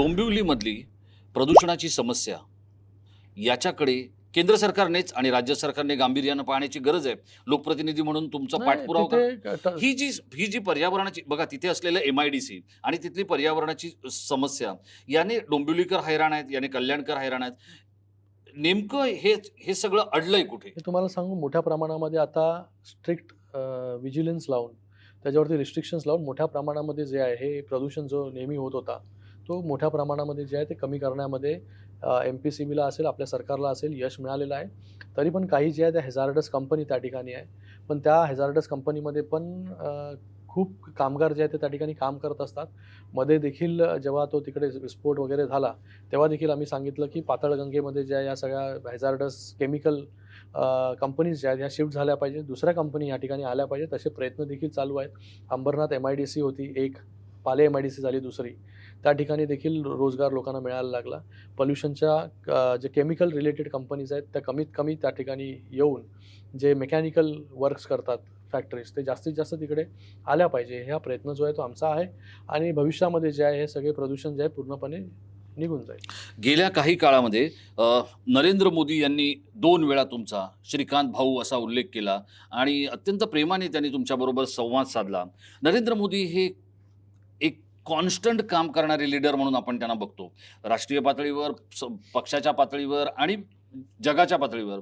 डोंबिवलीमधली प्रदूषणाची समस्या याच्याकडे केंद्र सरकारनेच आणि राज्य सरकारने गांभीर्यानं पाहण्याची गरज आहे. लोकप्रतिनिधी म्हणून तुमचा नाही पाठपुरावा करा. तिथे ही जी पर्यावरणाची बघा तिथे असलेलं MIDC आणि तिथली पर्यावरणाची समस्या याने डोंबिवलीकर हैराण आहेत, याने कल्याणकर हैराण आहेत. नेमकं हे हे सगळं अडलंय कुठे? मी तुम्हाला सांगू मोठ्या प्रमाणामध्ये आता स्ट्रिक्ट विजिलन्स लावून त्याच्यावरती रिस्ट्रिक्शन्स लावून मोठ्या प्रमाणामध्ये जे आहे हे प्रदूषण जो नेहमी होत होता तो मोठ्या प्रमाणामध्ये जे आहे ते कमी करण्यामध्ये MPCBला असेल आपल्या सरकारला असेल यश मिळालेलं आहे. तरी पण काही जे आहे त्या हेझार्डस कंपनी त्या ठिकाणी आहे. पण त्या हेझार्डस कंपनीमध्ये पण खूप कामगार जे आहेत ते त्या ठिकाणी काम करत असतात. मध्ये देखील जेव्हा तो तिकडे विस्फोट वगैरे झाला तेव्हा देखील आम्ही सांगितलं की पाताळगंगेमध्ये ज्या या सगळ्या हेझार्डस केमिकल कंपनीज ज्या आहेत ह्या शिफ्ट झाल्या पाहिजे, दुसऱ्या कंपनी या ठिकाणी आल्या पाहिजेत. तसे प्रयत्न देखील चालू आहेत. अंबरनाथ MIDC होती एक, पाले MIDC झाली दुसरी. त्या ठिकाणी देखील रोजगार लोकांना मिळायला लागला. पोल्युशनच्या जे केमिकल रिलेटेड कंपनीज आहेत त्या कमीत कमी त्या ठिकाणी येऊन जे मेकॅनिकल वर्क्स करतात फॅक्टरीज ते जास्तीत जास्त तिकडे आल्या पाहिजे. हा प्रयत्न जो आहे तो आमचा आहे आणि भविष्यामध्ये जे आहे हे सगळे प्रदूषण जे आहे पूर्णपणे निघून जाईल. गेल्या काही काळामध्ये नरेंद्र मोदी यांनी 2 वेळा तुमचा श्रीकांत भाऊ असा उल्लेख केला आणि अत्यंत प्रेमाने त्यांनी तुमच्याबरोबर संवाद साधला. नरेंद्र मोदी हे एक कॉन्स्टंट काम करणारे लीडर म्हणून आपण त्यांना बघतो. राष्ट्रीय पातळीवर, पक्षाच्या पातळीवर आणि जगाच्या पातळीवर.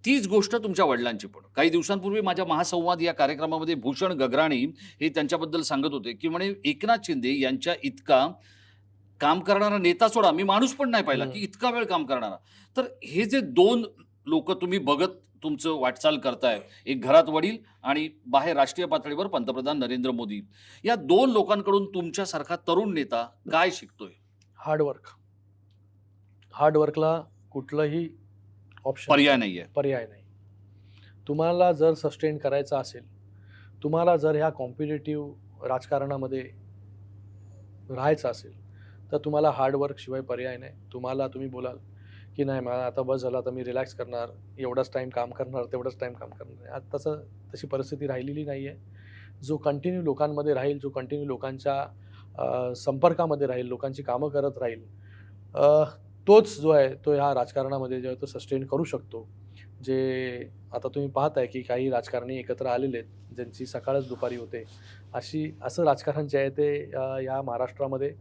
तीच गोष्ट तुमच्या वडिलांची पण. काही दिवसांपूर्वी माझ्या महासंवाद या कार्यक्रमामध्ये भूषण गगराणी हे त्यांच्याबद्दल सांगत होते, की म्हणे एकनाथ शिंदे यांच्या इतका काम करणारा नेता सोडा, मी माणूस पण नाही पाहिला, की इतका वेळ काम करणारा. तर हे जे 2 लोकं तुम्ही बघत तुमचं वाटचाल करताय, एक घरात वडील आणि बाहेर राष्ट्रीय पातळीवर पंतप्रधान नरेंद्र मोदी. या 2 लोकांकडून तुमच्यासारखा तरुण नेता काय शिकतोय? हार्डवर्क. हार्डवर्कला कुठलंही ऑप्शन पर्याय नाहीये. पर्याय नाही. तुम्हाला जर सस्टेन करायचं असेल, तुम्हाला जर ह्या कॉम्पिटिटिव्ह राजकारणामध्ये राहायचं असेल तर तुम्हाला हार्डवर्क शिवाय पर्याय नाही. तुम्ही बोलाल की नाही मला आता बस झालं, आता मी रिलॅक्स करणार, एवढाच टाईम काम करणार, तेवढाच टाईम काम करणार. आता तशी परिस्थिती राहिलेली नाही आहे. जो कंटिन्यू लोकांमध्ये राहील, जो कंटिन्यू लोकांच्या संपर्कामध्ये राहील, लोकांची कामं करत राहील, तोच जो आहे तो ह्या राजकारणामध्ये जो आहे तो सस्टेन करू शकतो. जे आता तुम्ही पाहताय की काही राजकारणी एकत्र आलेले आहेत ज्यांची सकाळच दुपारी होते. असं राजकारण जे आहे ते या महाराष्ट्रामध्ये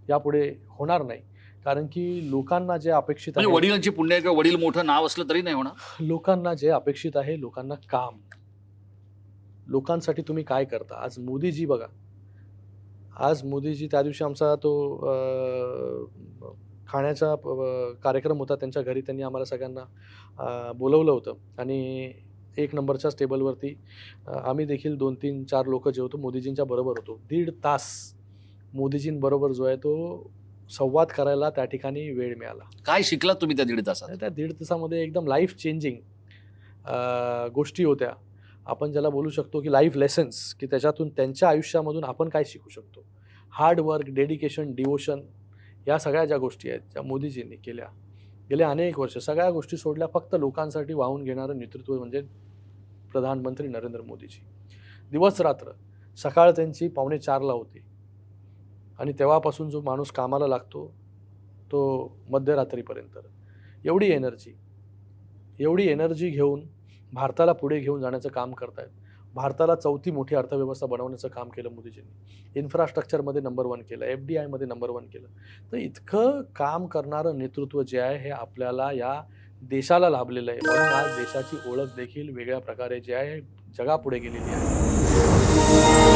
यापुढे होणार नाही. कारण की लोकांना जे अपेक्षित म्हणजे आहे, वडिलांची पुण्य आहे किंवा वडील मोठं नाव असलं तरी नाही होणार. लोकांना जे अपेक्षित आहे, लोकांना काम, लोकांसाठी तुम्ही काय करता. आज मोदीजी बघा, आज मोदीजी त्या दिवशी आमचा तो खाण्याचा कार्यक्रम होता त्यांच्या घरी. त्यांनी आम्हाला सगळ्यांना बोलवलं होतं आणि 1 नंबरच्याच टेबलवरती आम्ही देखील 2, 3, 4 लोकं जे होतो मोदीजींच्या बरोबर होतो. 1.5 तास मोदीजींबरोबर जो आहे तो संवाद करायला त्या ठिकाणी वेळ मिळाला. काय शिकलात तुम्ही त्या 1.5 तासात? त्या 1.5 तासामध्ये एकदम लाईफ चेंजिंग गोष्टी होत्या. आपण ज्याला बोलू शकतो की लाईफ लेसन्स, की त्याच्यातून त्यांच्या आयुष्यामधून आपण काय शिकू शकतो. हार्डवर्क, डेडिकेशन, डिवोशन या सगळ्या ज्या गोष्टी आहेत त्या मोदीजींनी केल्या गेले अनेक वर्ष. सगळ्या गोष्टी सोडल्या, फक्त लोकांसाठी वाहून घेणारं नेतृत्व म्हणजे प्रधानमंत्री नरेंद्र मोदीजी. दिवस रात्र. सकाळ त्यांची 3:45ला होती आणि तेव्हापासून जो माणूस कामाला लागतो तो मध्यरात्रीपर्यंत. एवढी एनर्जी घेऊन भारताला पुढे घेऊन जाण्याचं काम करतायत. भारताला 4थी मोठी अर्थव्यवस्था बनवण्याचं काम केलं मोदीजींनी. इन्फ्रास्ट्रक्चरमध्ये नंबर 1 केलं, FDIमध्ये नंबर 1 केलं. तर इतकं काम करणारं नेतृत्व जे आहे हे आपल्याला या देशाला लाभलेलं आहे. म्हणून आज देशाची ओळख देखील वेगळ्या प्रकारे जी आहे जगापुढे गेलेली आहे.